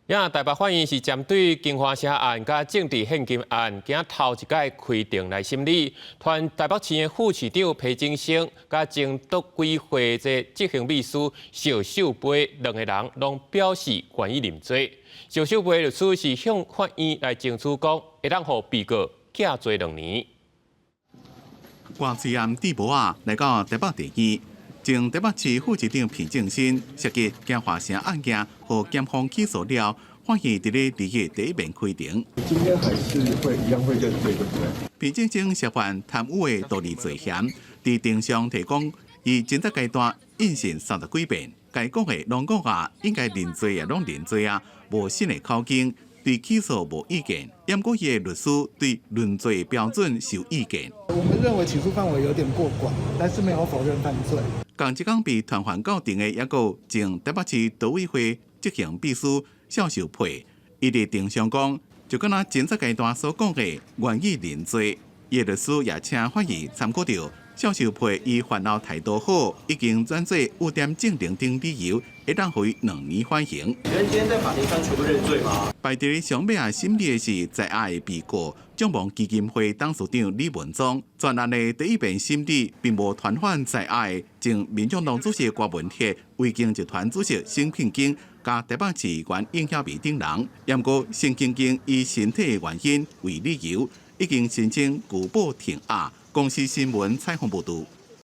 台北法院是针对金华社案甲政治献金案，今头一届开庭来审理。团台北市的副市长裴景生甲前督规会的执行秘书邵秀培两个人拢表示愿意认罪。邵秀培律师是向法院来争取讲，会当互被告假罪2年。瓜子案地博啊来到台北地院，前台北市副市长裴景生涉及金华城案件和检方起诉了，法院伫咧2月第一面开庭。今天还是一样会认罪，对不对？裴景生涉犯贪污的道理罪嫌，伫庭上提供伊侦查阶段应讯30几遍，该讲的拢讲啊，应该认罪啊，拢认罪啊，无新的口径。对起诉无意见，验过伊的律师对论罪标准是有意见。我们认为起诉范围有点过广，但是没有否认犯罪。同一天被传唤到庭的，也有前台北市都委会执行秘书邵秀培，伊伫庭上讲，就敢若侦查阶段所讲的愿意认罪。伊的律师也请法院参考到邵秀培伊犯后态度好，已经转做污点证明等理由，会当予2年缓刑。你们今天在法庭上全部认罪吗？排伫上尾啊审理的是在案的被告掌望基金会董事长李文忠。专案的第一遍审理并无传唤在案的前民众党主席郭文铁、维经集团主席沈庆京、甲台北市议员应晓薇等人。不过沈庆京以身体的原因为理由，已经申请拒保停押。公司新闻采访报道。